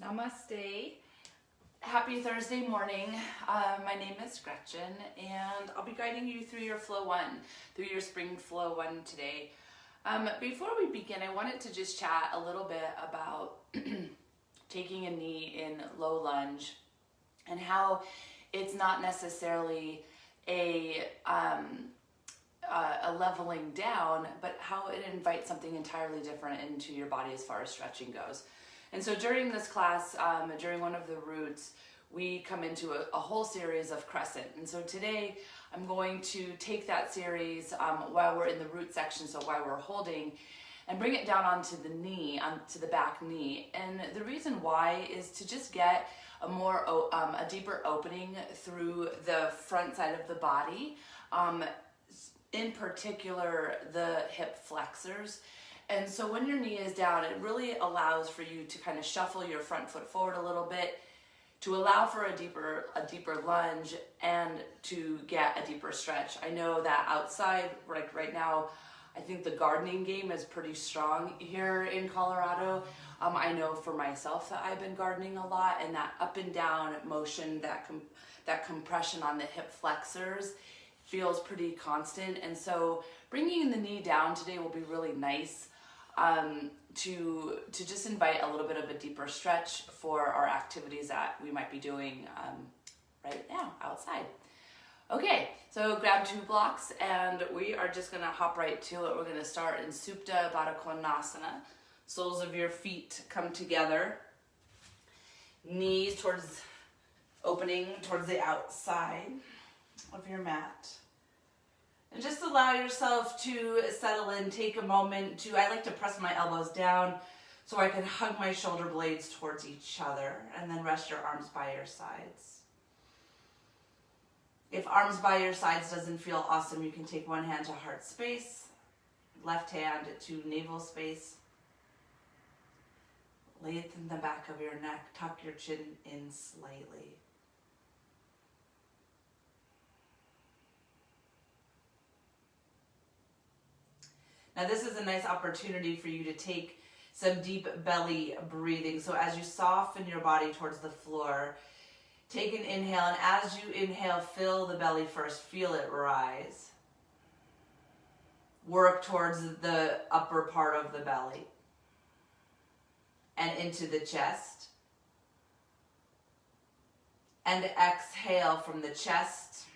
Namaste. Happy Thursday morning. My name is Gretchen and I'll be guiding you through your Flow 1, through your Spring Flow 1 today. Before we begin, I wanted to just chat a little bit about taking a knee in low lunge and how it's not necessarily a leveling down, but how it invites something entirely different into your body as far as stretching goes. And so during this class, during one of the roots, we come into a whole series of crescent. And so today I'm going to take that series while we're in the root section, so while we're holding, and bring it down onto the knee, onto the back knee. And the reason why is to just get a deeper opening through the front side of the body, in particular the hip flexors. And so when your knee is down, it really allows for you to kind of shuffle your front foot forward a little bit to allow for a deeper lunge and to get a deeper stretch. I know that outside, like right now, I think the gardening game is pretty strong here in Colorado. I know for myself that I've been gardening a lot, and that up and down motion, that compression on the hip flexors feels pretty constant. And so bringing the knee down today will be really nice. To just invite a little bit of a deeper stretch for our activities that we might be doing right now outside. Okay, so grab 2 blocks and we are just going to hop right to it. We're going to start in Supta Baddha Konasana. Soles of your feet come together. Knees opening towards the outside of your mat. And just allow yourself to settle in, take a moment I like to press my elbows down so I can hug my shoulder blades towards each other, and then rest your arms by your sides. If arms by your sides doesn't feel awesome, you can take one hand to heart space, left hand to navel space. Lengthen the back of your neck, tuck your chin in slightly. Now this is a nice opportunity for you to take some deep belly breathing. So as you soften your body towards the floor, take an inhale, and as you inhale, fill the belly first, feel it rise. Work towards the upper part of the belly and into the chest. And exhale from the chest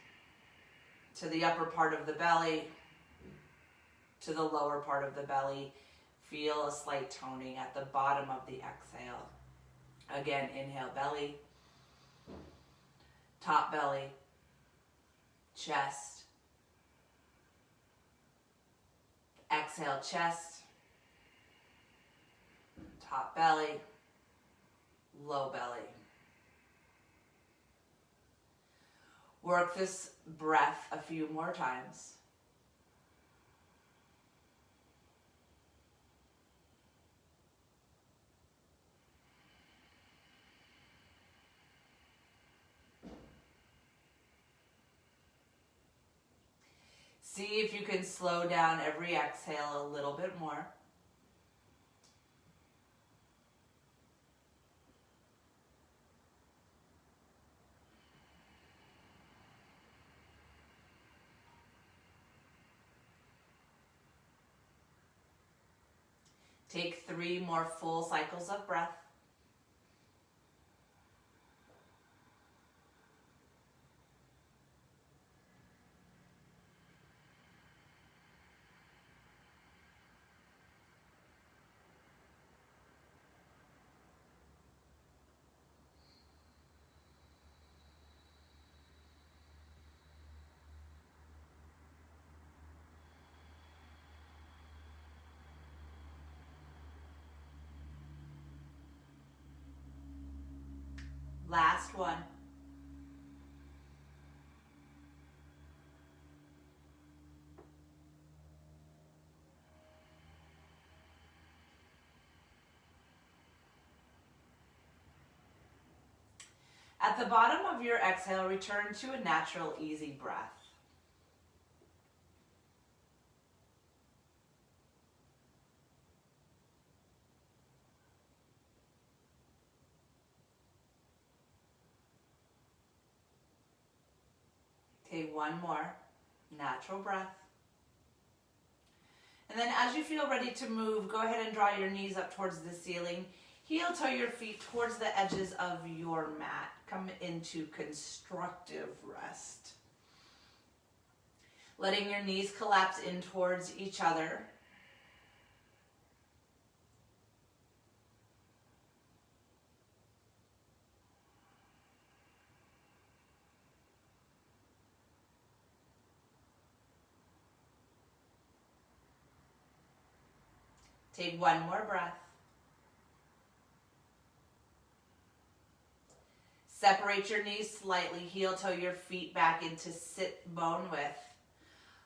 to the upper part of the belly, to the lower part of the belly. Feel a slight toning at the bottom of the exhale. Again, inhale, belly, top belly, chest. Exhale, chest, top belly, low belly. Work this breath a few more times. See if you can slow down every exhale a little bit more. Take 3 more full cycles of breath. Last one. At the bottom of your exhale, return to a natural, easy breath. Take one more natural breath. And then as you feel ready to move, go ahead and draw your knees up towards the ceiling. Heel toe your feet towards the edges of your mat. Come into constructive rest. Letting your knees collapse in towards each other. Take one more breath. Separate your knees slightly, heel toe your feet back into sit bone width.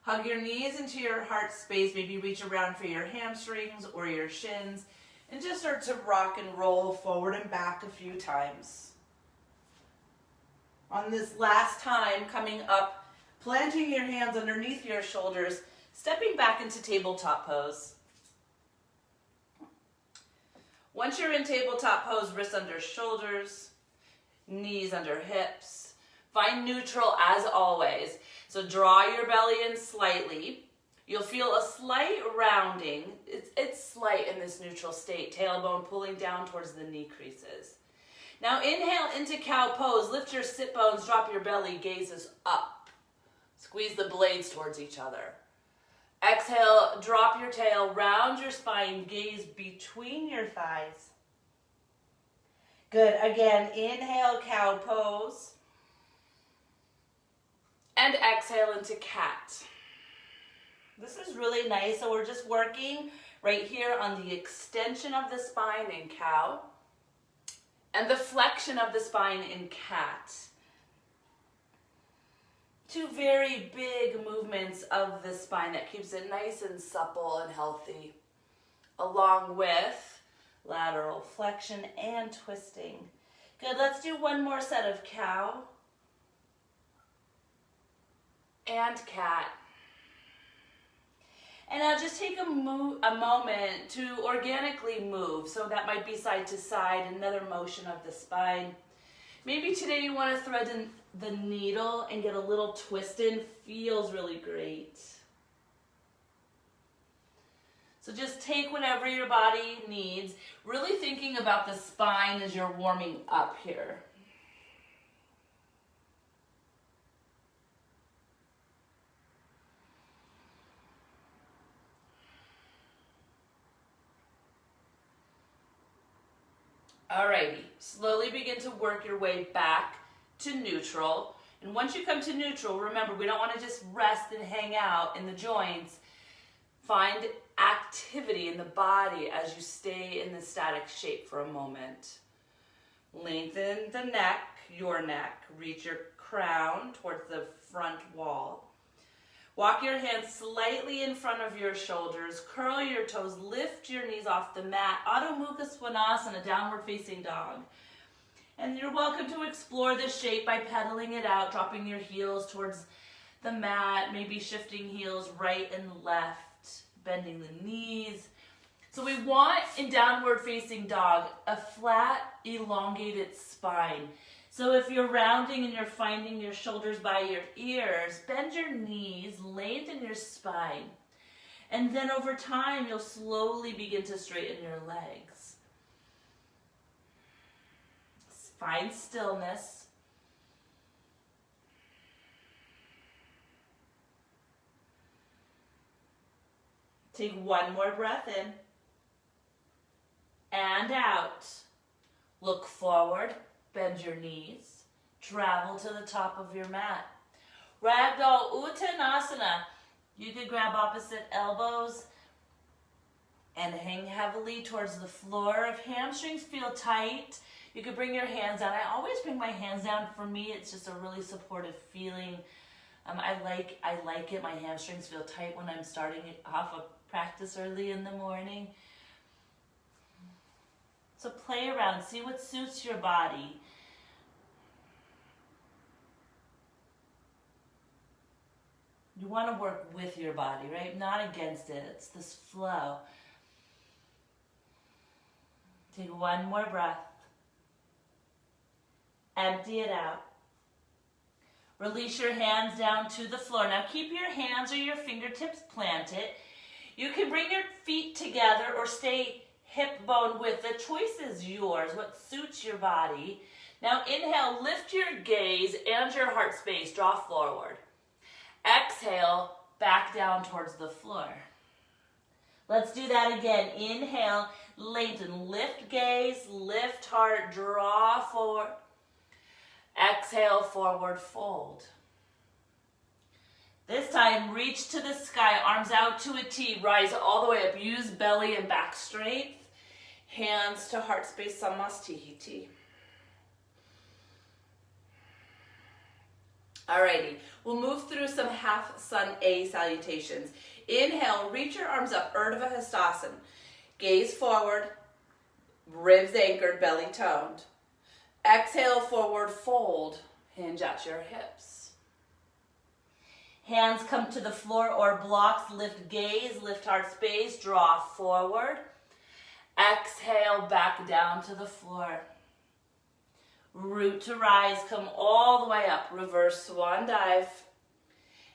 Hug your knees into your heart space, maybe reach around for your hamstrings or your shins, and just start to rock and roll forward and back a few times. On this last time, coming up, planting your hands underneath your shoulders, stepping back into tabletop pose. Once you're in tabletop pose, wrists under shoulders, knees under hips. Find neutral as always. So draw your belly in slightly. You'll feel a slight rounding. It's slight in this neutral state. Tailbone pulling down towards the knee creases. Now inhale into cow pose. Lift your sit bones, drop your belly, gazes up. Squeeze the blades towards each other. Exhale, drop your tail, round your spine, gaze between your thighs. Good. Again, inhale, cow pose. And exhale into cat. This is really nice. So we're just working right here on the extension of the spine in cow and the flexion of the spine in cat. Two very big movements of the spine that keeps it nice and supple and healthy, along with lateral flexion and twisting. Good, let's do one more set of cow and cat. And now just take a moment to organically move. So that might be side to side, another motion of the spine. Maybe today you want to thread in the needle and get a little twist in. Feels really great. So just take whatever your body needs, really thinking about the spine as you're warming up here. Alrighty, slowly begin to work your way back to neutral. And once you come to neutral, remember, we don't want to just rest and hang out in the joints. Find activity in the body as you stay in the static shape for a moment. Lengthen the neck, your neck. Reach your crown towards the front wall. Walk your hands slightly in front of your shoulders. Curl your toes. Lift your knees off the mat. Adho Mukha Svanasana, downward facing dog. And you're welcome to explore this shape by pedaling it out, dropping your heels towards the mat, maybe shifting heels right and left, bending the knees. So we want, in downward facing dog, a flat, elongated spine. So if you're rounding and you're finding your shoulders by your ears, bend your knees, lengthen your spine. And then over time, you'll slowly begin to straighten your legs. Find stillness. Take one more breath in and out. Look forward. Bend your knees, travel to the top of your mat. Ragdoll Uttanasana. You could grab opposite elbows and hang heavily towards the floor. If hamstrings feel tight, you could bring your hands down. I always bring my hands down. For me, it's just a really supportive feeling. I like it. My hamstrings feel tight when I'm starting off a practice early in the morning. So play around, see what suits your body. You want to work with your body, right? Not against it. It's this flow. Take one more breath. Empty it out. Release your hands down to the floor. Now keep your hands or your fingertips planted. You can bring your feet together or stay hip bone width. The choice is yours, what suits your body. Now inhale, lift your gaze and your heart space, draw forward. Exhale, back down towards the floor. Let's do that again. Inhale, lengthen, lift gaze, lift heart, draw forward. Exhale, forward fold. This time, reach to the sky, arms out to a T, rise all the way up. Use belly and back strength. Hands to heart space, Samastihiti. Alrighty, we'll move through some half sun A salutations. Inhale, reach your arms up, Urdhva Hastasana. Gaze forward, ribs anchored, belly toned. Exhale, forward fold, hinge at your hips. Hands come to the floor or blocks, lift gaze, lift heart space, draw forward. Exhale, back down to the floor. Root to rise, come all the way up, reverse swan dive.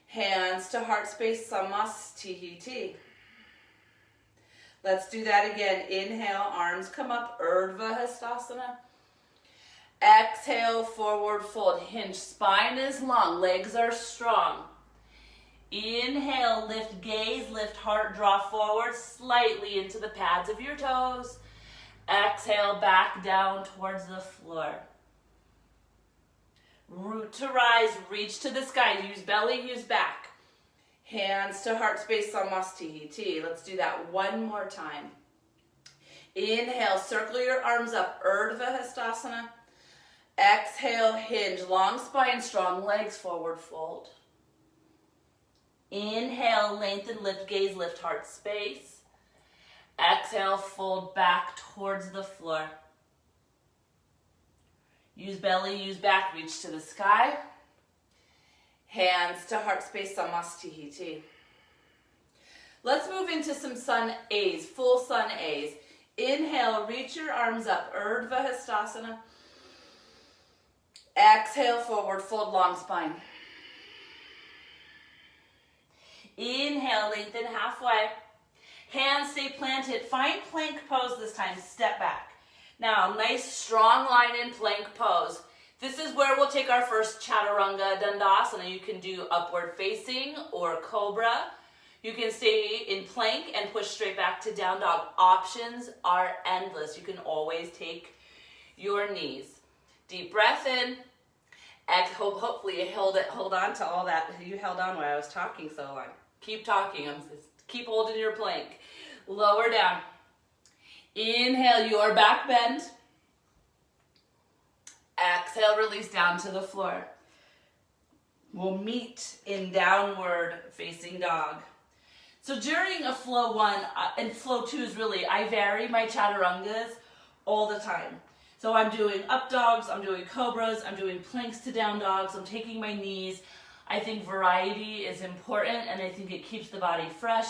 Hands to heart space, Samastihiti. Let's do that again. Inhale, arms come up, Urdhva Hastasana. Exhale, forward fold, hinge, spine is long, legs are strong. Inhale, lift gaze, lift heart, draw forward slightly into the pads of your toes. Exhale, back down towards the floor. Root to rise, reach to the sky, use belly, use back. Hands to heart space, Samastihiti. Let's do that one more time. Inhale, circle your arms up, Urdhva Hastasana. Exhale, hinge, long spine, strong legs, forward fold. Inhale, lengthen, lift gaze, lift heart space. Exhale, fold back towards the floor. Use belly, use back, reach to the sky. Hands to heart space, Samastihiti. Let's move into some sun A's, full sun A's. Inhale, reach your arms up, Urdhva Hastasana. Exhale, forward fold, long spine. Inhale, lengthen halfway. Hands stay planted. Find plank pose this time. Step back. Now, nice strong line in plank pose. This is where we'll take our first Chaturanga Dandasana. You can do upward facing or cobra. You can stay in plank and push straight back to down dog. Options are endless. You can always take your knees. Deep breath in. Hopefully you hold on to all that. You held on while I was talking so long. Keep talking. Keep holding your plank. Lower down. Inhale your back bend. Exhale, release down to the floor. We'll meet in downward facing dog. So during a flow 1 and flow 2 is really, I vary my chaturangas all the time. So I'm doing up dogs, I'm doing cobras, I'm doing planks to down dogs, I'm taking my knees. I think variety is important, and I think it keeps the body fresh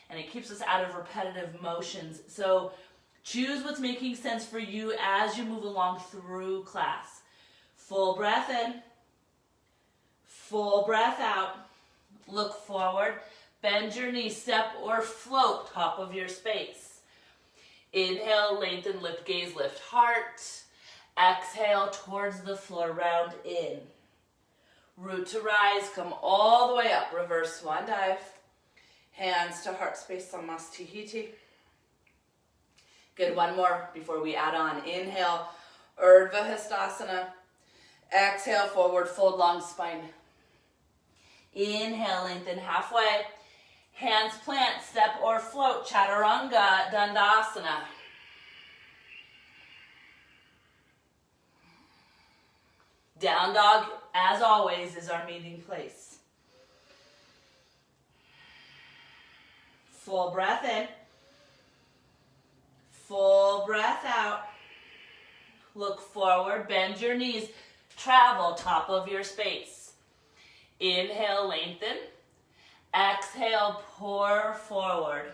and it keeps us out of repetitive motions. So choose what's making sense for you as you move along through class. Full breath in, full breath out. Look forward, bend your knees, step or float top of your space. Inhale, lengthen, lift gaze, lift heart. Exhale towards the floor, round in. Root to rise, come all the way up, reverse swan dive. Hands to heart space, Samastihiti. Good, one more before we add on. Inhale, Urdhva Hastasana. Exhale, forward fold, long spine. Inhale, lengthen halfway. Hands plant, step or float, Chaturanga Dandasana. Down dog, as always, is our meeting place. Full breath in. Full breath out. Look forward, bend your knees, travel top of your space. Inhale, lengthen. Exhale, pour forward.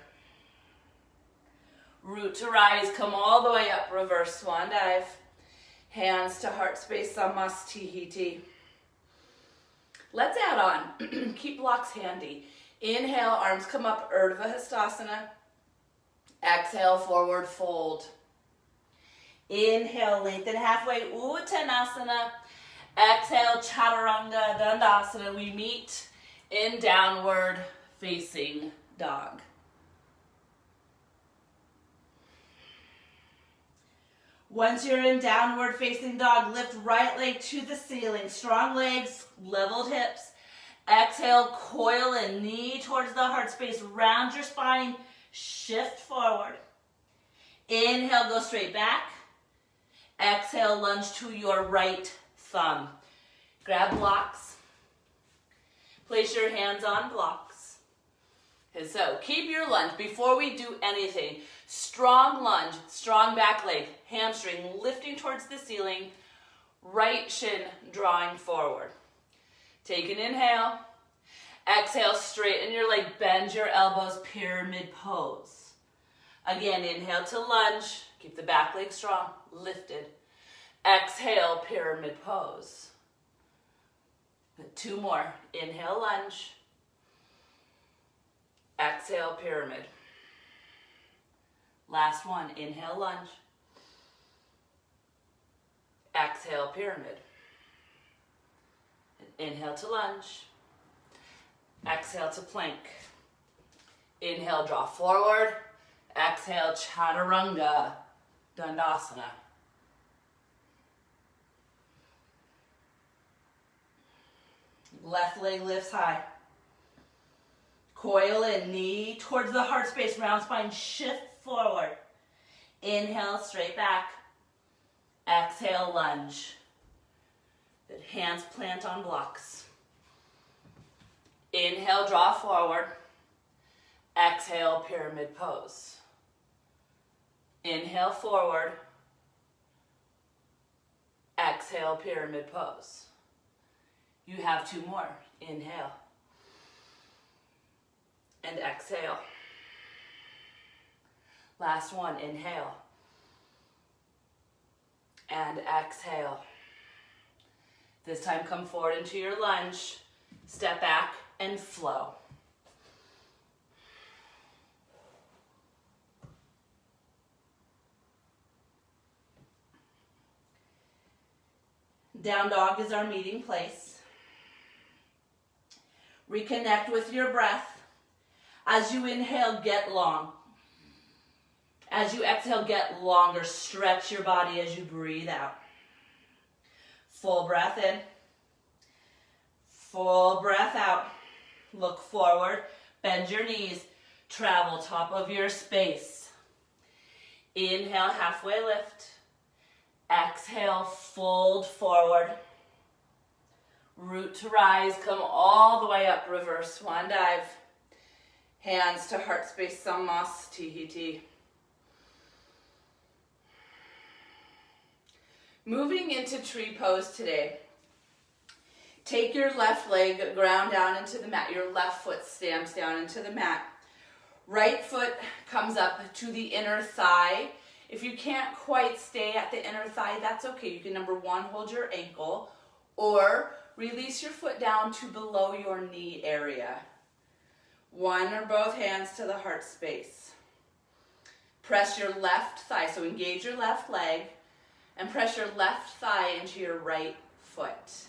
Root to rise, come all the way up, reverse swan dive. Hands to heart space, Samastihiti. Let's add on. Keep blocks handy. Inhale, arms come up, Urdhva Hastasana. Exhale, forward fold. Inhale, lengthen halfway, Uttanasana. Exhale, Chaturanga Dandasana. We meet in downward facing dog. Once you're in downward facing dog, lift right leg to the ceiling. Strong legs, leveled hips. Exhale, coil in, knee towards the heart space. Round your spine, shift forward. Inhale, go straight back. Exhale, lunge to your right thumb. Grab blocks. Place your hands on blocks. And so keep your lunge. Before we do anything, strong lunge, strong back leg, hamstring lifting towards the ceiling, right shin drawing forward. Take an inhale. Exhale, straighten your leg, bend your elbows, pyramid pose. Again, inhale to lunge. Keep the back leg strong, lifted. Exhale, pyramid pose. 2 more. Inhale, lunge. Exhale, pyramid. Last one. Inhale, lunge. Exhale, pyramid. Inhale to lunge. Exhale to plank. Inhale, draw forward. Exhale, Chaturanga Dandasana. Left leg lifts high. Coil in, knee towards the heart space, round spine, shift forward. Inhale, straight back. Exhale, lunge. Good. Hands plant on blocks. Inhale, draw forward. Exhale, pyramid pose. Inhale, forward. Exhale, pyramid pose. You have 2 more. Inhale. And exhale. Last one. Inhale. And exhale. This time come forward into your lunge. Step back and flow. Down dog is our meeting place. Reconnect with your breath. As you inhale, get long. As you exhale, get longer. Stretch your body as you breathe out. Full breath in. Full breath out. Look forward. Bend your knees. Travel top of your space. Inhale, halfway lift. Exhale, fold forward. Root to rise, come all the way up, reverse swan dive. Hands to heart space, Samasthiti. Moving into tree pose today. Take your left leg, ground down into the mat. Your left foot stamps down into the mat. Right foot comes up to the inner thigh. If you can't quite stay at the inner thigh, that's okay. You can, number 1, hold your ankle, or release your foot down to below your knee area. 1 or both hands to the heart space. Press your left thigh, so engage your left leg, and press your left thigh into your right foot.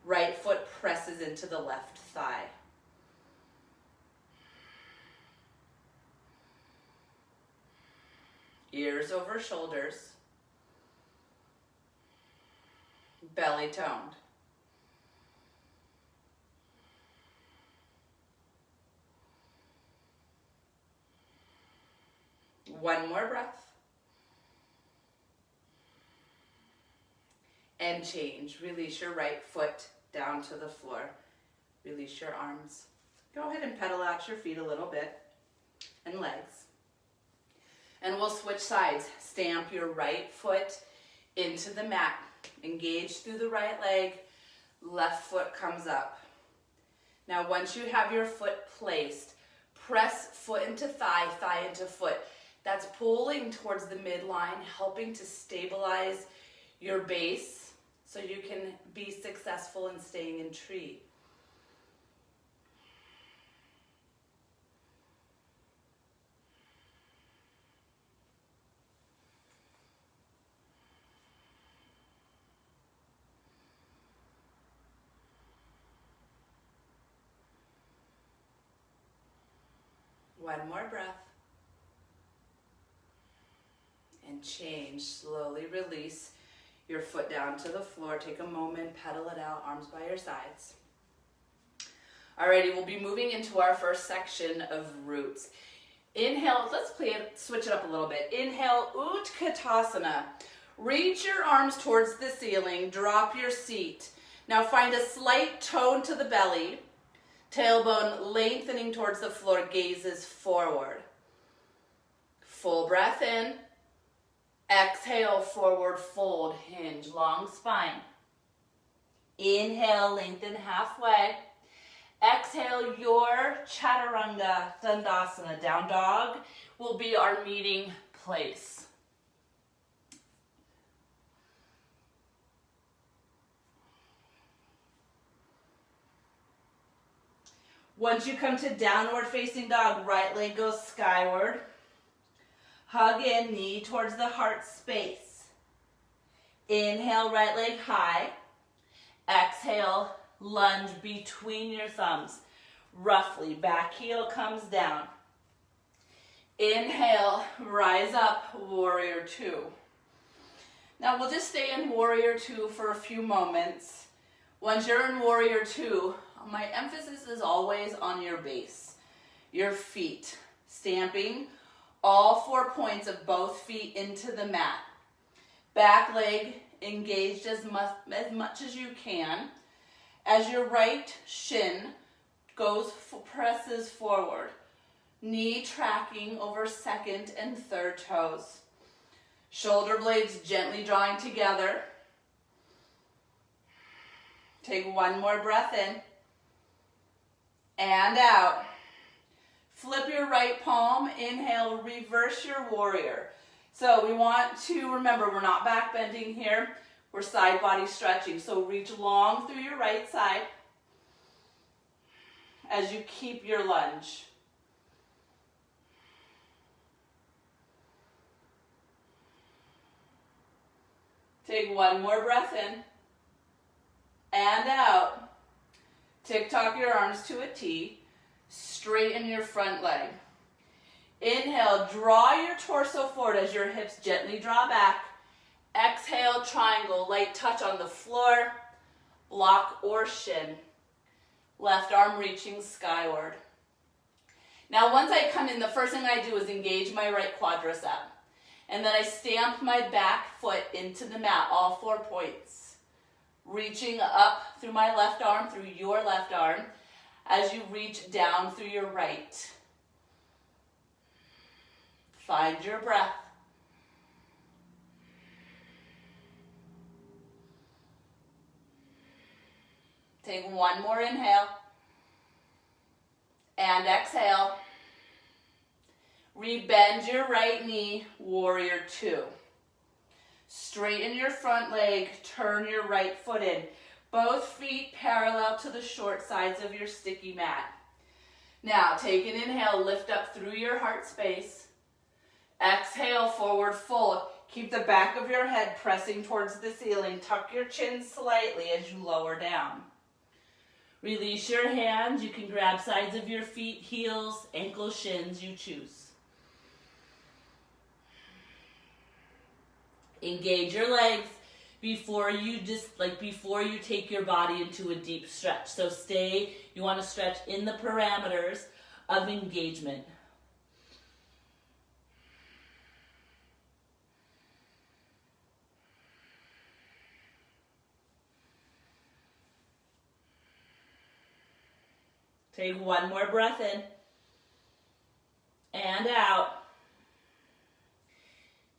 Right foot presses into the left thigh. Ears over shoulders. Belly toned. One more breath. And change. Release your right foot down to the floor. Release your arms. Go ahead and pedal out your feet a little bit and legs. And we'll switch sides. Stamp your right foot into the mat. Engage through the right leg. Left foot comes up. Now once you have your foot placed, press foot into thigh, thigh into foot. That's pulling towards the midline, helping to stabilize your base so you can be successful in staying in tree. One more breath. And change. Slowly release your foot down to the floor. Take a moment, pedal it out, arms by your sides. Alrighty, we'll be moving into our first section of roots. Inhale, let's switch it up a little bit. Inhale, Utkatasana. Reach your arms towards the ceiling, drop your seat. Now find a slight tone to the belly. Tailbone lengthening towards the floor, gazes forward. Full breath in. Exhale, forward fold, hinge, long spine. Inhale, lengthen halfway. Exhale, your Chaturanga Dandasana, down dog, will be our meeting place. Once you come to downward facing dog, right leg goes skyward. Hug in, knee towards the heart space. Inhale, right leg high. Exhale, lunge between your thumbs. Roughly, back heel comes down. Inhale, rise up, warrior two. Now we'll just stay in warrior two for a few moments. Once you're in warrior two, my emphasis is always on your base, your feet, stamping all 4 points of both feet into the mat. Back leg engaged as much as you can. As your right shin presses forward, knee tracking over second and third toes. Shoulder blades gently drawing together. Take one more breath in and out. Flip your right palm, inhale, reverse your warrior. So we want to remember we're not back bending here, we're side body stretching. So reach long through your right side as you keep your lunge. Take one more breath in and out. Tick-tock your arms to a T. Straighten your front leg. Inhale, draw your torso forward as your hips gently draw back. Exhale, triangle, light touch on the floor, block or shin. Left arm reaching skyward. Now once I come in, the first thing I do is engage my right quadricep. And then I stamp my back foot into the mat, all 4 points. Reaching up through my left arm, through your left arm, as you reach down through your right. Find your breath. Take one more inhale. And exhale. Rebend your right knee, warrior two. Straighten your front leg, turn your right foot in. Both feet parallel to the short sides of your sticky mat. Now take an inhale, lift up through your heart space. Exhale, forward fold. Keep the back of your head pressing towards the ceiling. Tuck your chin slightly as you lower down. Release your hands. You can grab sides of your feet, heels, ankles, shins, you choose. Engage your legs before you take your body into a deep stretch. So you want to stretch in the parameters of engagement. Take one more breath in and out.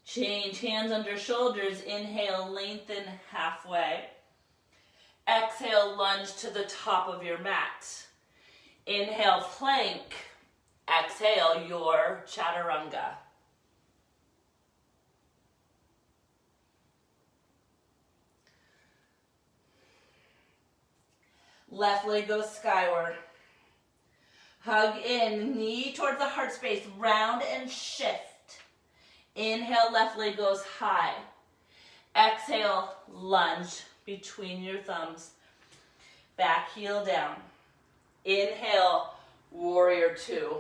Change hands under shoulders. Inhale, lengthen halfway. Exhale, lunge to the top of your mat. Inhale, plank. Exhale, your chaturanga. Left leg goes skyward. Hug in, knee towards the heart space, round and shift. Inhale, left leg goes high. Exhale, lunge between your thumbs. Back heel down. Inhale, warrior two.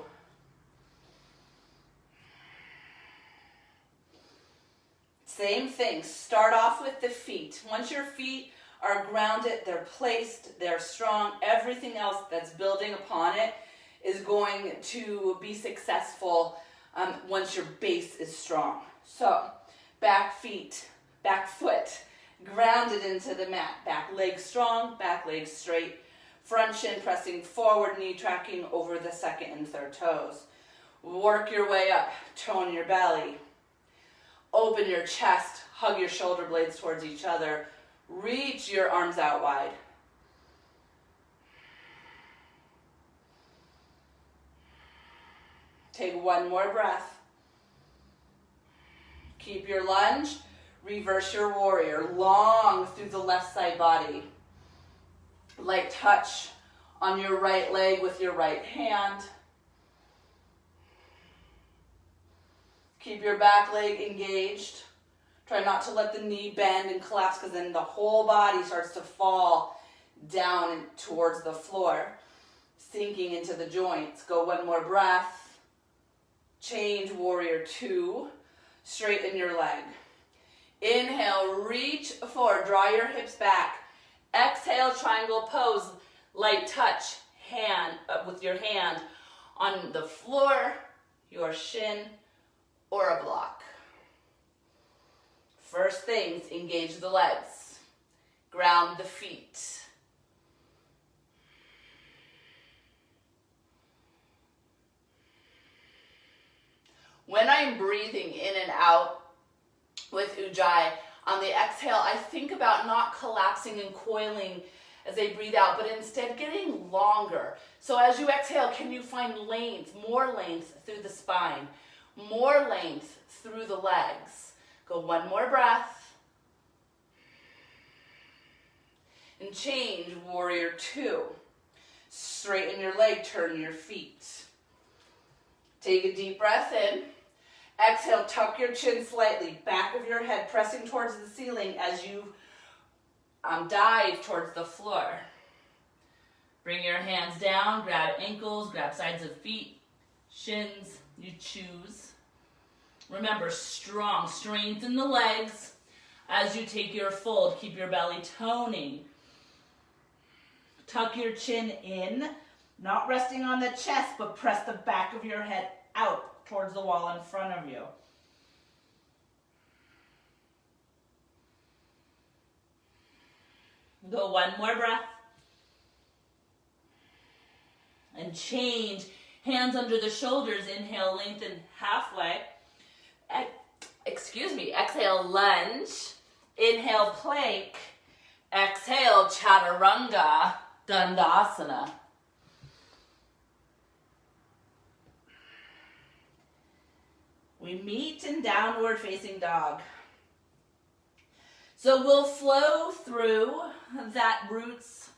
Same thing, start off with the feet. Once your feet are grounded, they're placed, they're strong, everything else that's building upon it is going to be successful once your base is strong. So, back foot, grounded into the mat. Back leg strong, back leg straight. Front shin pressing forward, knee tracking over the second and third toes. Work your way up, tone your belly. Open your chest, hug your shoulder blades towards each other. Reach your arms out wide. Take one more breath. Keep your lunge. Reverse your warrior. Long through the left side body. Light touch on your right leg with your right hand. Keep your back leg engaged. Try not to let the knee bend and collapse because then the whole body starts to fall down towards the floor, sinking into the joints. Go one more breath. Change warrior two. Straighten your leg. Inhale, reach forward, draw your hips back. Exhale, triangle pose, light touch, hand with your hand on the floor, your shin, or a block. First things, engage the legs. Ground the feet. When I'm breathing in and out with Ujjayi, on the exhale, I think about not collapsing and coiling as I breathe out, but instead getting longer. So as you exhale, can you find length, more length through the spine, more length through the legs? Go one more breath. And change, warrior two. Straighten your leg, turn your feet. Take a deep breath in. Exhale, tuck your chin slightly, back of your head pressing towards the ceiling as you dive towards the floor. Bring your hands down, grab ankles, grab sides of feet, shins, you choose. Remember, strong, strengthen the legs as you take your fold. Keep your belly toning. Tuck your chin in, not resting on the chest, but press the back of your head out towards the wall in front of you. Go one more breath. And change. Hands under the shoulders. Inhale, lengthen halfway. Exhale, lunge. Inhale, plank. Exhale, chaturanga, dandasana. We meet in downward facing dog. So we'll flow through that roots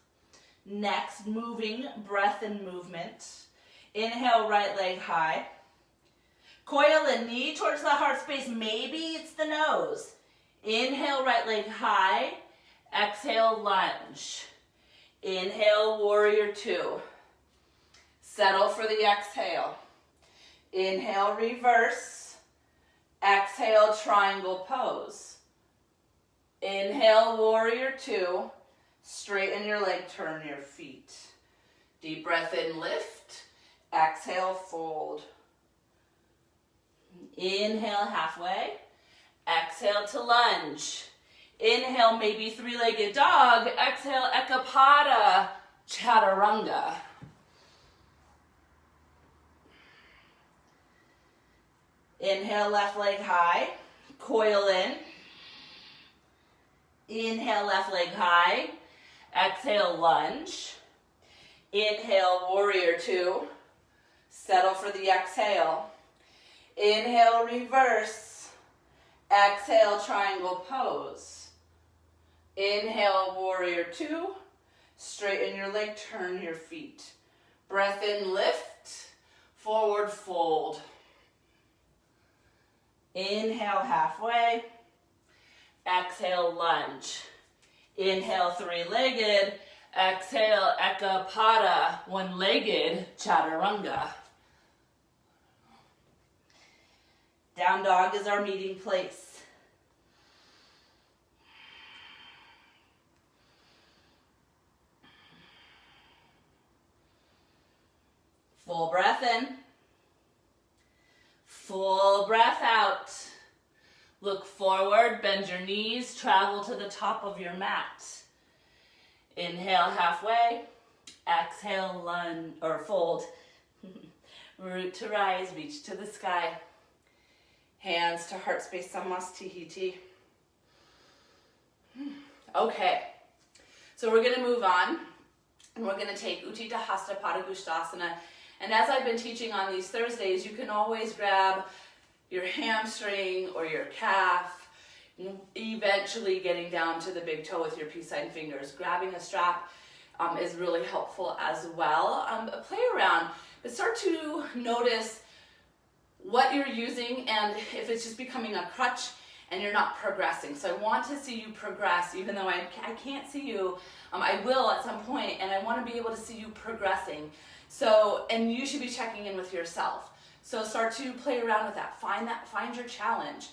next, moving breath and movement. Inhale, right leg high. Coil a knee towards the heart space. Maybe it's the nose. Inhale, right leg high. Exhale, lunge. Inhale, warrior two. Settle for the exhale. Inhale, reverse. Exhale, triangle pose. Inhale, warrior two. Straighten your leg, turn your feet. Deep breath in, lift. Exhale, fold. Inhale, halfway. Exhale to lunge. Inhale, maybe three-legged dog. Exhale, ekapada, chaturanga. Inhale, left leg high. Coil in. Inhale, left leg high. Exhale, lunge. Inhale, warrior two. Settle for the exhale. Inhale, reverse. Exhale, triangle pose. Inhale, warrior two. Straighten your leg, turn your feet. Breath in, lift, forward fold. Inhale, halfway. Exhale, lunge. Inhale, three-legged. Exhale, ekapada, one-legged chaturanga. Down dog is our meeting place. Full breath in. Full breath out. Look forward, bend your knees, travel to the top of your mat. Inhale halfway, exhale lunge or fold. Root to rise, reach to the sky. Hands to heart space, samastihiti. Okay, so we're gonna move on and we're gonna take Utthita Hasta Padangusthasana. And as I've been teaching on these Thursdays, you can always grab your hamstring or your calf, eventually getting down to the big toe with your peace sign fingers. Grabbing a strap is really helpful as well. Play around, but start to notice what you're using and if it's just becoming a crutch and you're not progressing. So I want to see you progress, even though I can't see you. I will at some point, and I want to be able to see you progressing. So, and you should be checking in with yourself. So start to play around with that. Find your challenge.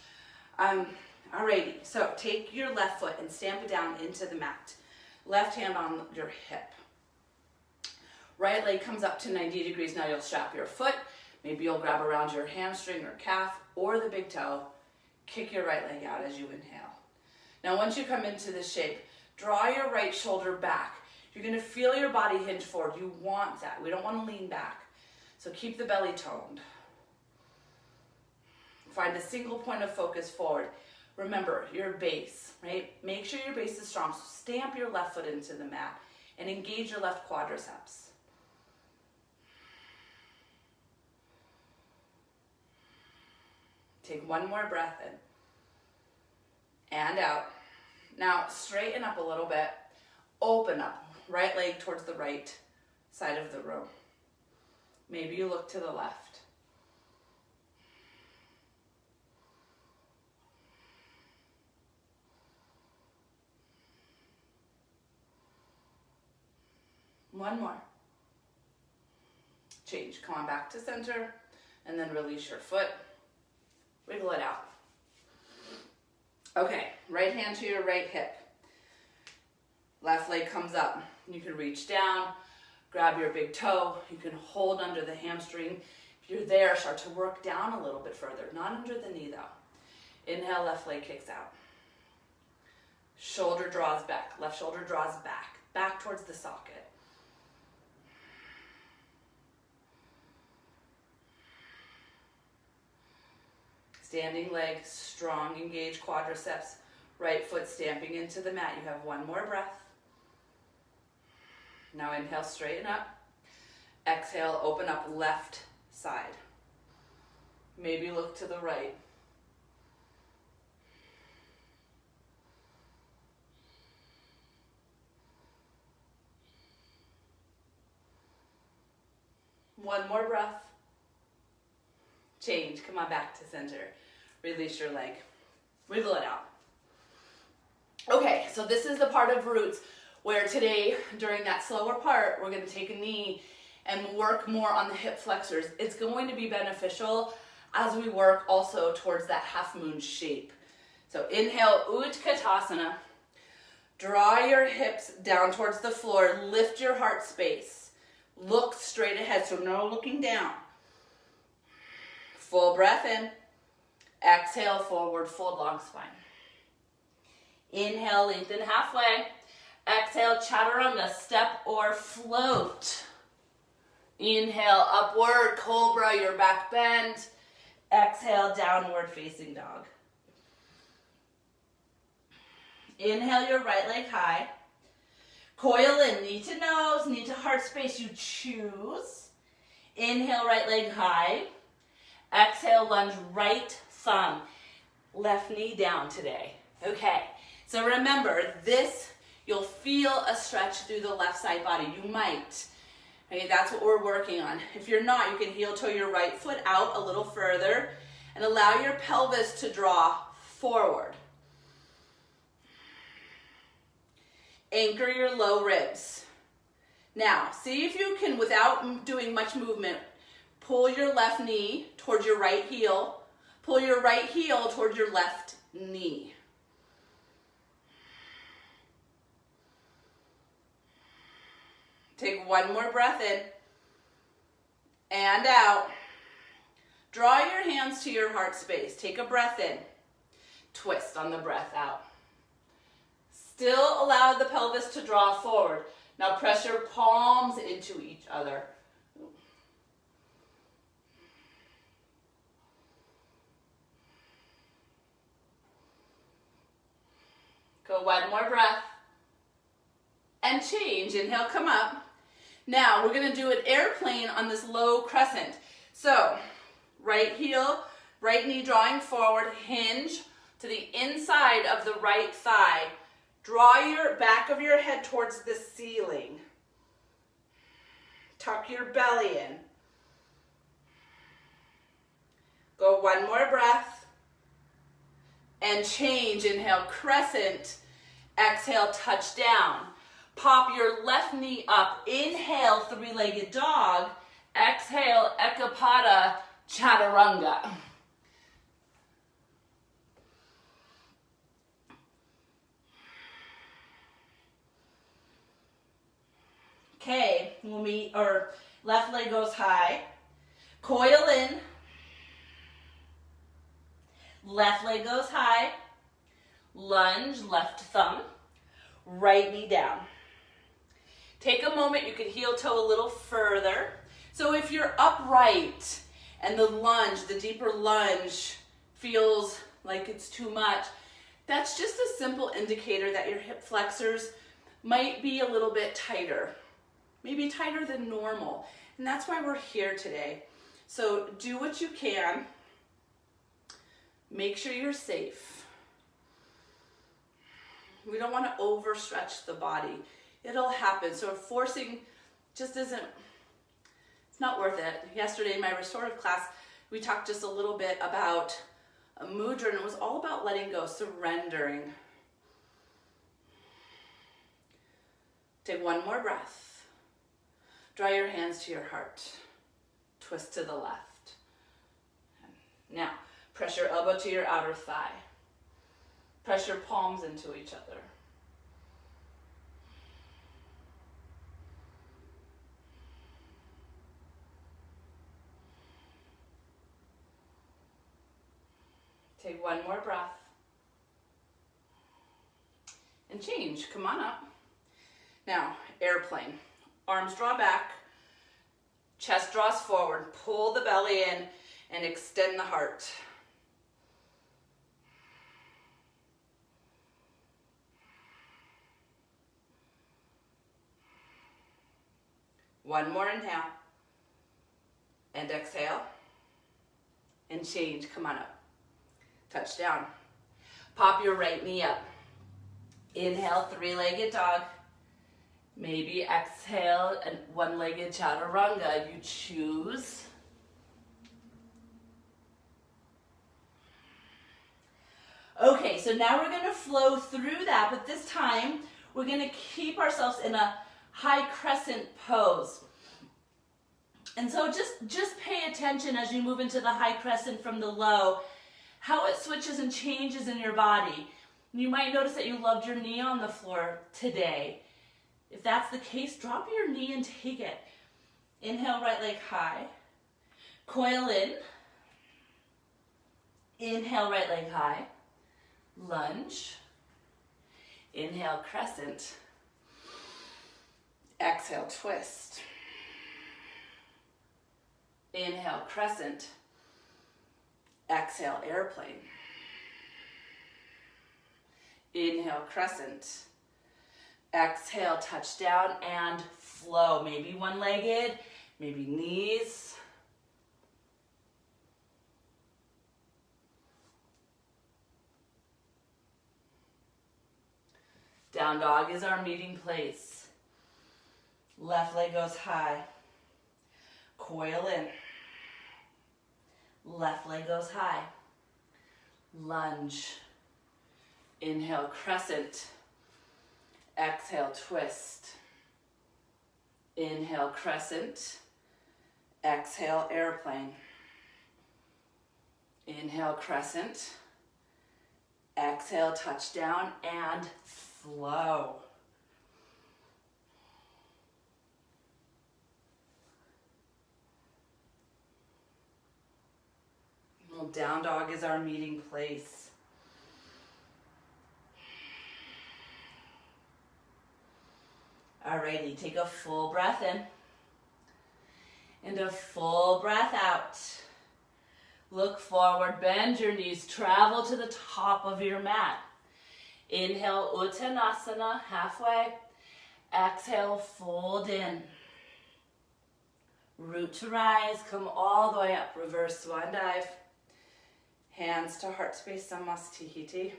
Alrighty, so take your left foot and stamp it down into the mat. Left hand on your hip. Right leg comes up to 90 degrees. Now you'll strap your foot. Maybe you'll grab around your hamstring or calf or the big toe. Kick your right leg out as you inhale. Now once you come into this shape, draw your right shoulder back. You're gonna feel your body hinge forward. You want that. We don't want to lean back. So keep the belly toned. Find a single point of focus forward. Remember your base, right? Make sure your base is strong. So stamp your left foot into the mat and engage your left quadriceps. Take one more breath in and out. Now straighten up a little bit. Open up. Right leg towards the right side of the room. Maybe you look to the left. One more. Change. Come on back to center and then release your foot. Wiggle it out. Okay, right hand to your right hip. Left leg comes up. You can reach down, grab your big toe. You can hold under the hamstring. If you're there, start to work down a little bit further. Not under the knee though. Inhale, left leg kicks out. Shoulder draws back. Left shoulder draws back. Back towards the socket. Standing leg, strong, engage quadriceps. Right foot stamping into the mat. You have one more breath. Now inhale, straighten up. Exhale, open up left side. Maybe look to the right. One more breath. Change, come on back to center. Release your leg. Wiggle it out. Okay, so this is the part of roots where today, during that slower part, we're going to take a knee and work more on the hip flexors. It's going to be beneficial as we work also towards that half moon shape. So inhale, Utkatasana. Draw your hips down towards the floor. Lift your heart space. Look straight ahead, so no looking down. Full breath in. Exhale, forward fold, long spine. Inhale, lengthen halfway. Exhale, chaturanga, step or float. Inhale, upward, cobra, your back bend. Exhale, downward facing dog. Inhale, your right leg high. Coil in, knee to nose, knee to heart space, you choose. Inhale, right leg high. Exhale, lunge, right thumb. Left knee down today. Okay, so remember this, you'll feel a stretch through the left side body. You might. Okay, that's what we're working on. If you're not, you can heel toe your right foot out a little further and allow your pelvis to draw forward. Anchor your low ribs. Now, see if you can, without doing much movement, pull your left knee towards your right heel. Pull your right heel towards your left knee. Take one more breath in and out. Draw your hands to your heart space. Take a breath in. Twist on the breath out. Still allow the pelvis to draw forward. Now press your palms into each other. Go one more breath. And change. Inhale, come up. Now we're going to do an airplane on this low crescent. So right heel, right knee drawing forward, hinge to the inside of the right thigh. Draw your back of your head towards the ceiling. Tuck your belly in. Go one more breath. And change. Inhale, crescent. Exhale, touch down. Pop your left knee up. Inhale, three-legged dog. Exhale, Ekapada Chaturanga. Okay, left leg goes high. Coil in. Left leg goes high. Lunge, left thumb. Right knee down. Take a moment, you can heel toe a little further. So if you're upright and the lunge, the deeper lunge feels like it's too much, that's just a simple indicator that your hip flexors might be a little bit tighter, maybe tighter than normal. And that's why we're here today. So do what you can. Make sure you're safe. We don't want to overstretch the body. It'll happen. So forcing just isn't, it's not worth it. Yesterday in my restorative class, we talked just a little bit about a mudra, and it was all about letting go, surrendering. Take one more breath. Draw your hands to your heart. Twist to the left. Now, press your elbow to your outer thigh. Press your palms into each other. Take one more breath. And change. Come on up. Now, airplane. Arms draw back. Chest draws forward. Pull the belly in and extend the heart. One more inhale. And exhale. And change. Come on up. Touch down. Pop your right knee up. Inhale, three-legged dog. Maybe exhale, and one-legged chaturanga. You choose. Okay, so now we're going to flow through that, but this time we're going to keep ourselves in a high crescent pose. And so just pay attention as you move into the high crescent from the low, how it switches and changes in your body. You might notice that you loved your knee on the floor today. If that's the case, drop your knee and take it. Inhale, right leg high. Coil in. Inhale, right leg high. Lunge. Inhale, crescent. Exhale, twist. Inhale, crescent. Exhale, airplane. Inhale, crescent. Exhale, touch down and flow. Maybe one-legged, maybe knees. Down dog is our meeting place. Left leg goes high. Coil in. Left leg goes high. Lunge. Inhale, crescent. Exhale, twist. Inhale, crescent. Exhale, airplane. Inhale, crescent. Exhale, touchdown, and flow. Well, down dog is our meeting place. Alrighty, take a full breath in and a full breath out. Look forward, bend your knees, travel to the top of your mat. Inhale, Uttanasana, halfway. Exhale, fold in. Root to rise, come all the way up. Reverse swan dive. Hands to heart space, Samastihiti.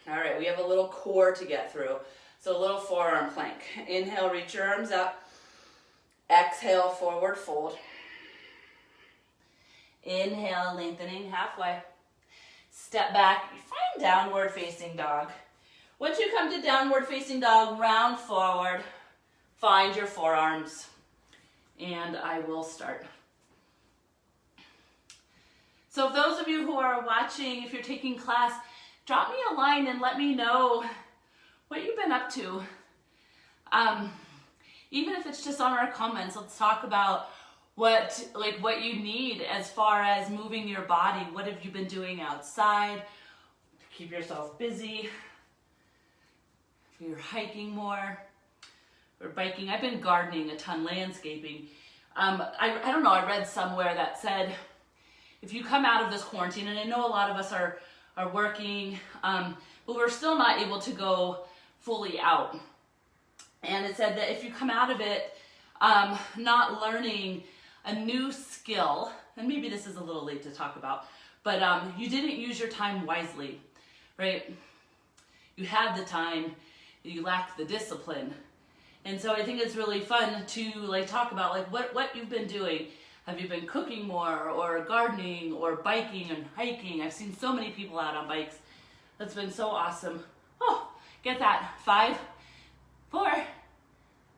All right, we have a little core to get through. So a little forearm plank. Inhale, reach your arms up. Exhale, forward fold. Inhale, lengthening halfway. Step back, find downward facing dog. Once you come to downward facing dog, round forward, find your forearms. And I will start. So if those of you who are watching, if you're taking class, drop me a line and let me know what you've been up to. Even if it's just on our comments, let's talk about what you need as far as moving your body. What have you been doing outside to keep yourself busy? If you're hiking more or biking. I've been gardening a ton, landscaping. I don't know, I read somewhere that said, if you come out of this quarantine, and I know a lot of us are working, but we're still not able to go fully out. And it said that if you come out of it not learning a new skill, and maybe this is a little late to talk about, but you didn't use your time wisely, right? You had the time, you lacked the discipline. And so I think it's really fun to talk about what you've been doing. Have you been cooking more or gardening or biking and hiking? I've seen so many people out on bikes. That's been so awesome. Oh, get that. 5, 4,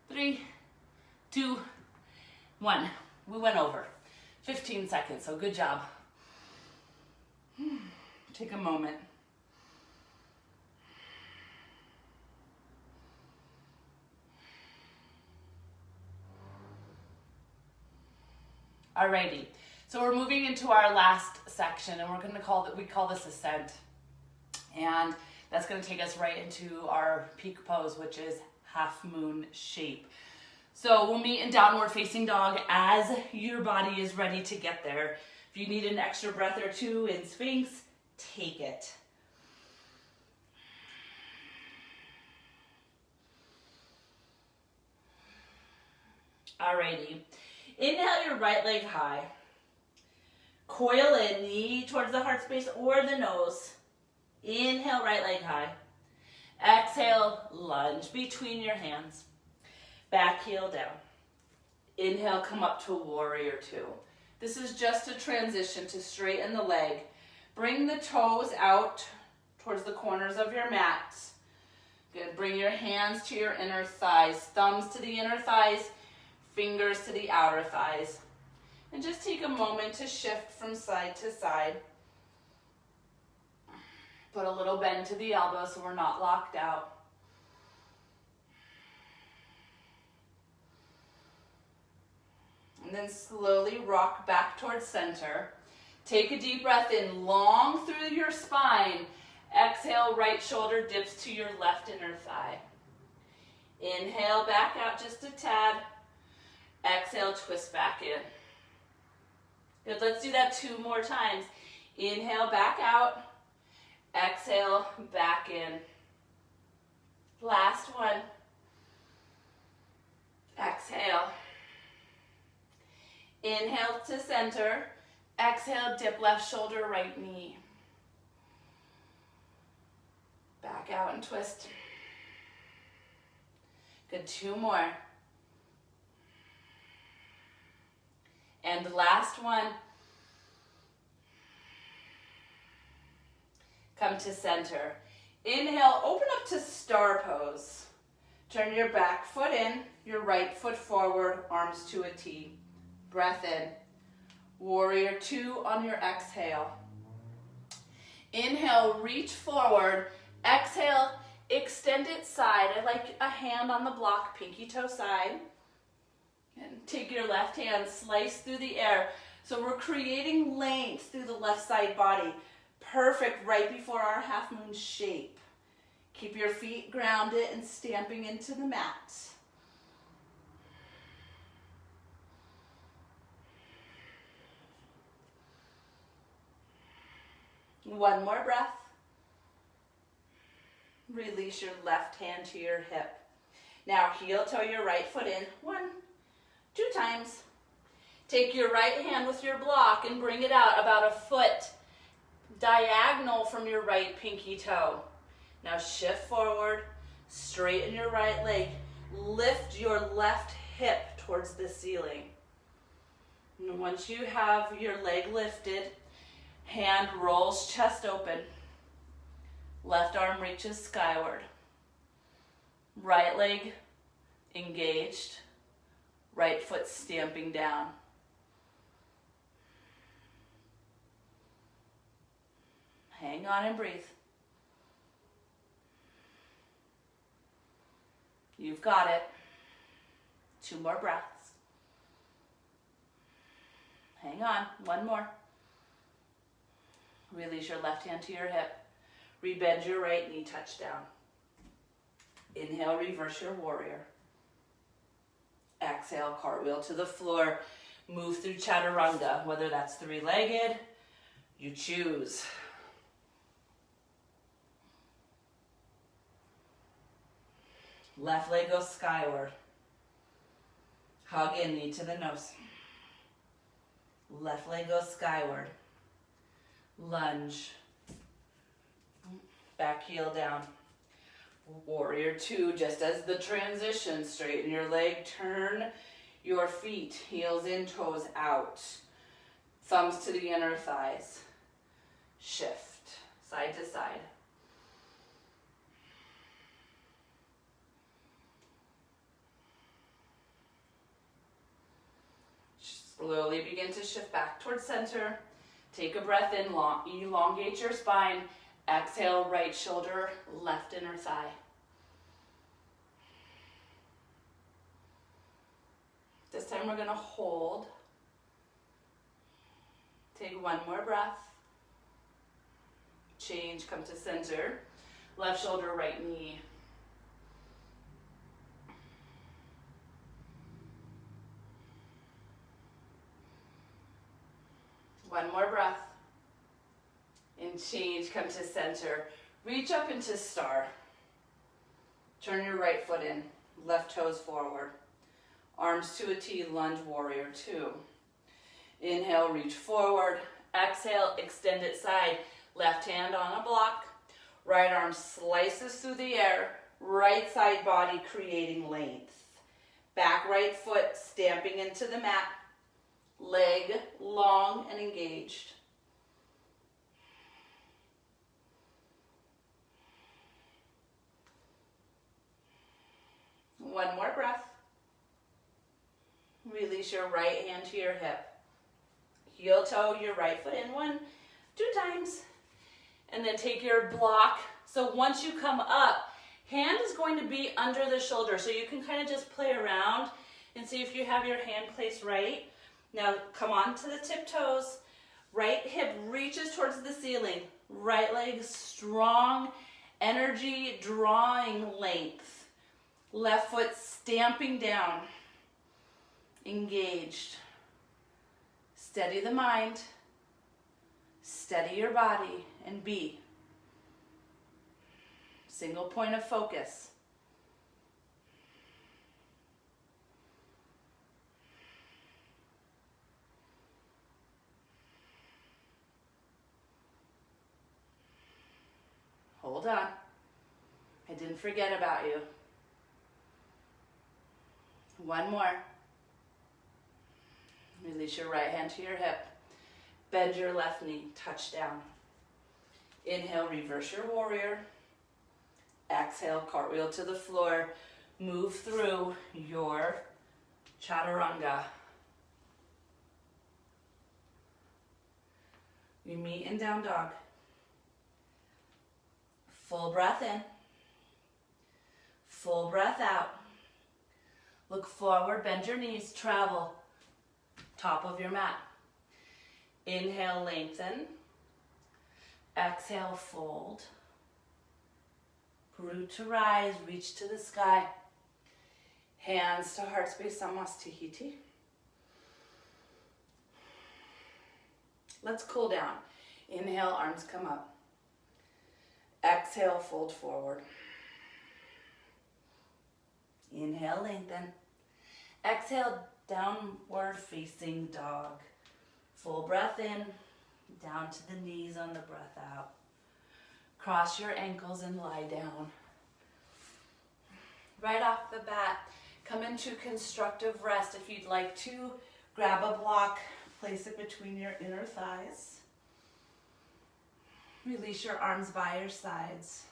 3, 2, 1. We went over 15 seconds, so good job. Take a moment. Alrighty, so we're moving into our last section, and we call this ascent. And that's gonna take us right into our peak pose, which is half moon shape. So we'll meet in downward facing dog as your body is ready to get there. If you need an extra breath or two in Sphinx, take it. Alrighty, inhale your right leg high. Coil in, knee towards the heart space or the nose. Inhale, right leg high. Exhale, lunge between your hands. Back heel down. Inhale, come up to warrior 2. This is just a transition to straighten the leg. Bring the toes out towards the corners of your mat. Good. Bring your hands to your inner thighs, thumbs to the inner thighs, fingers to the outer thighs. And just take a moment to shift from side to side. Put a little bend to the elbow so we're not locked out. And then slowly rock back towards center. Take a deep breath in, long through your spine. Exhale, right shoulder dips to your left inner thigh. Inhale, back out just a tad. Exhale, twist back in. Good, let's do that 2 more times. Inhale, back out. Exhale, back in. Last one. Exhale. Inhale to center. Exhale, dip left shoulder, right knee. Back out and twist. Good, 2 more. And the last one. Come to center. Inhale, open up to star pose. Turn your back foot in, your right foot forward, arms to a T. Breath in. Warrior 2 on your exhale. Inhale, reach forward. Exhale, extend it side. I like a hand on the block, pinky toe side. And take your left hand, slice through the air. So we're creating length through the left side body. Perfect right before our half moon shape. Keep your feet grounded and stamping into the mat. One more breath. Release your left hand to your hip. Now heel toe your right foot in. 1, 2 times. Take your right hand with your block and bring it out about a foot diagonal from your right pinky toe. Now shift forward, straighten your right leg, lift your left hip towards the ceiling. And once you have your leg lifted, hand rolls chest open, left arm reaches skyward, right leg engaged, right foot stamping down. Hang on and breathe. You've got it. 2 more breaths. Hang on, 1 more. Release your left hand to your hip. Rebend your right knee, touch down. Inhale, reverse your warrior. Exhale, cartwheel to the floor. Move through chaturanga, whether that's 3-legged, you choose. Left leg goes skyward. Hug in, knee to the nose. Left leg goes skyward. Lunge. Back heel down. Warrior 2, just as the transition, straighten your leg, turn your feet, heels in, toes out. Thumbs to the inner thighs. Shift, side to side. Slowly begin to shift back towards center. Take a breath in, elongate your spine. Exhale, right shoulder, left inner thigh. This time we're going to hold. Take 1 more breath. Change, come to center. Left shoulder, right knee. One more breath. And change, come to center. Reach up into star. Turn your right foot in, left toes forward. Arms to a T, lunge, warrior 2. Inhale, reach forward. Exhale, extend it side. Left hand on a block. Right arm slices through the air. Right side body creating length. Back right foot stamping into the mat. Leg long and engaged. One more breath. Release your right hand to your hip. Heel toe your right foot in 1, 2 times. And then take your block. So once you come up, hand is going to be under the shoulder. So you can kind of just play around and see if you have your hand placed right. Now come on to the tiptoes. Right hip reaches towards the ceiling. Right leg strong, energy drawing length. Left foot stamping down. Engaged. Steady the mind. Steady your body and be. Single point of focus. Hold on. didn't forget about you. One more. Release your right hand to your hip. Bend your left knee, touch down. Inhale, reverse your warrior. Exhale, cartwheel to the floor. Move through your chaturanga. We meet in down dog. Full breath in. Full breath out. Look forward, bend your knees, travel. Top of your mat. Inhale, lengthen. Exhale, fold. Root to rise, reach to the sky. Hands to heart space, Samastihiti. Let's cool down. Inhale, arms come up. Exhale, fold forward. Inhale, lengthen. Exhale, downward facing dog. Full breath in, down to the knees on the breath out. Cross your ankles and lie down. Right off the bat, come into constructive rest. If you'd like to, grab a block, place it between your inner thighs. Release your arms by your sides.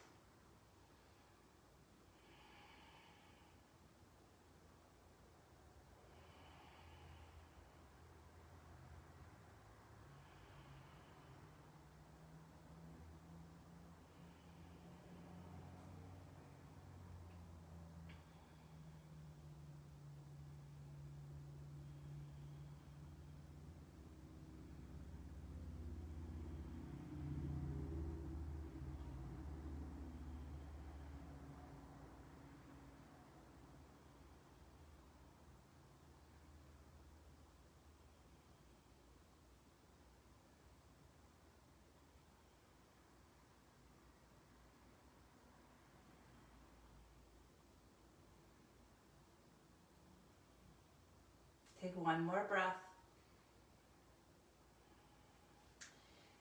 Take one more breath.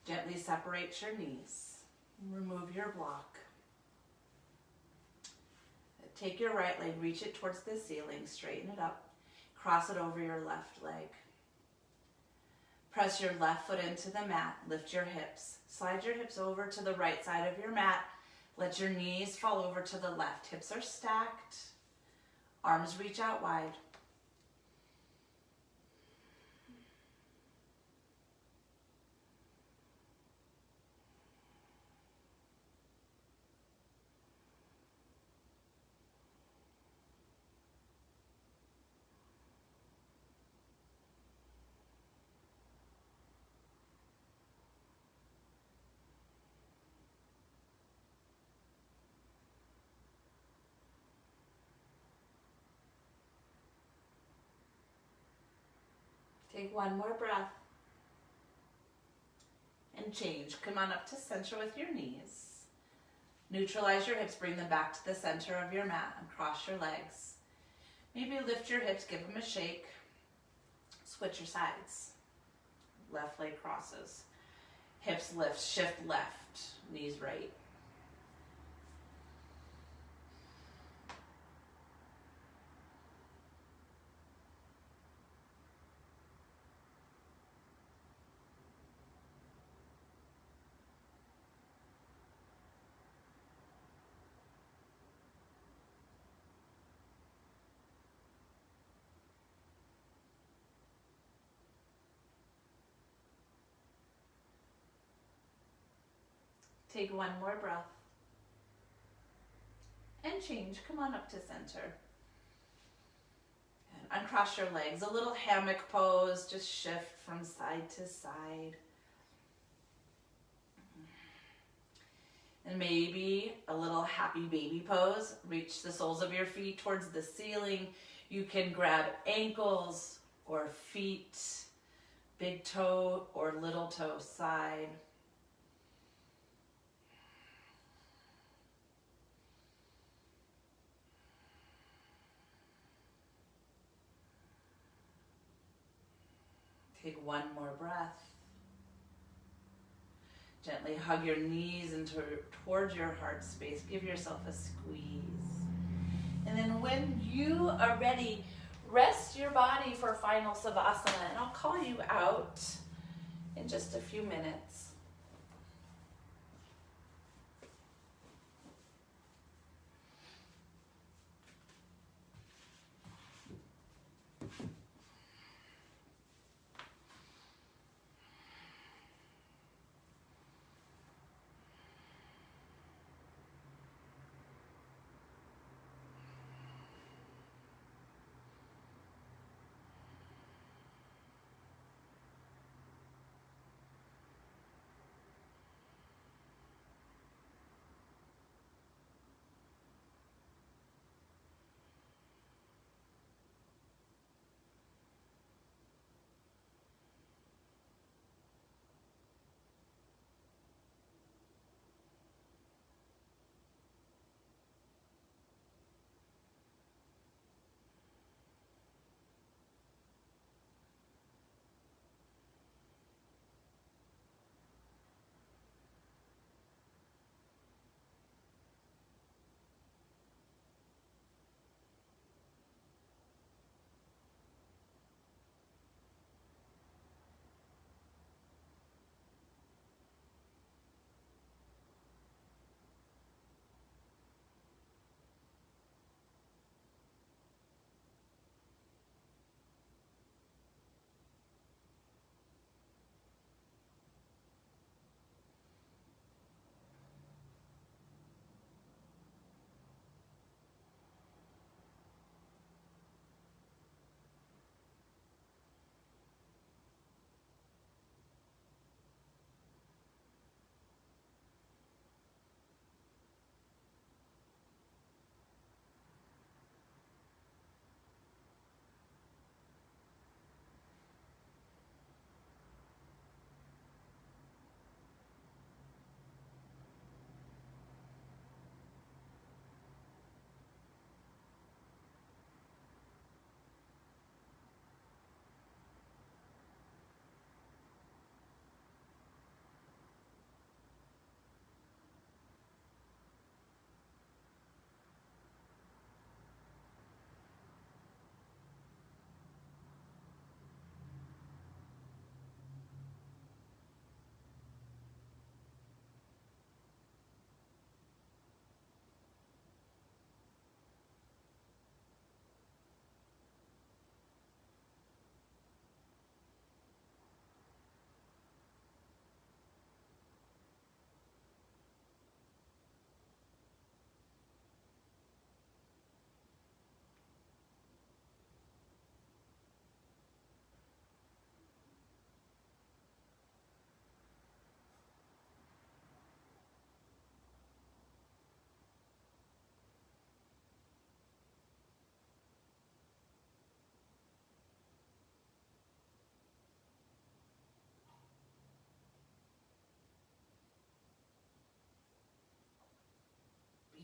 Gently separate your knees. Remove your block. Take your right leg, reach it towards the ceiling, straighten it up. Cross it over your left leg. Press your left foot into the mat, lift your hips. Slide your hips over to the right side of your mat. Let your knees fall over to the left. Hips are stacked. Arms reach out wide. Take one more breath and change. Come on up to center with your knees. Neutralize your hips, bring them back to the center of your mat and cross your legs. Maybe lift your hips, give them a shake. Switch your sides. Left leg crosses. Hips lift, shift left, knees right. Take one more breath and change. Come on up to center. And uncross your legs. A little hammock pose. Just shift from side to side. And maybe a little happy baby pose. Reach the soles of your feet towards the ceiling. You can grab ankles or feet, big toe or little toe side. Take one more breath. Gently hug your knees into towards your heart space. Give yourself a squeeze. And then when you are ready, rest your body for final savasana, and I'll call you out in just a few minutes.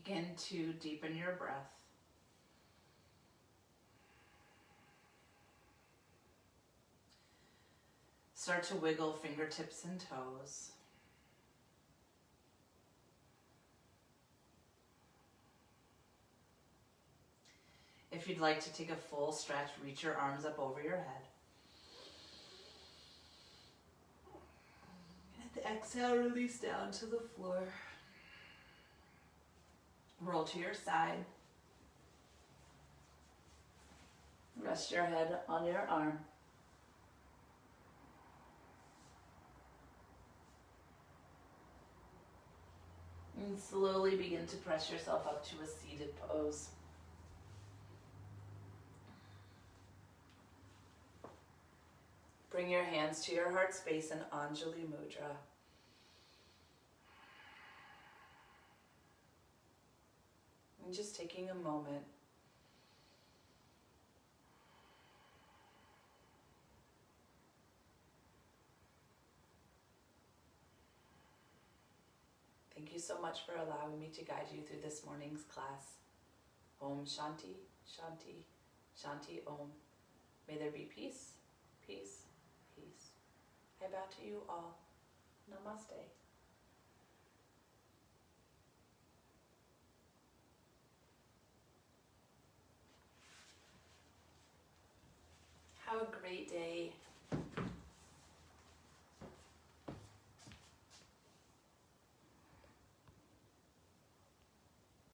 Begin to deepen your breath. Start to wiggle fingertips and toes. If you'd like to take a full stretch, reach your arms up over your head. And exhale, release down to the floor. Roll to your side. Rest your head on your arm. And slowly begin to press yourself up to a seated pose. Bring your hands to your heart space in Anjali Mudra. And just taking a moment Thank you so much for allowing me to guide you through this morning's class. Om Shanti, Shanti, Shanti Om. May there be peace, peace, peace. I bow to you all. Namaste. a great day.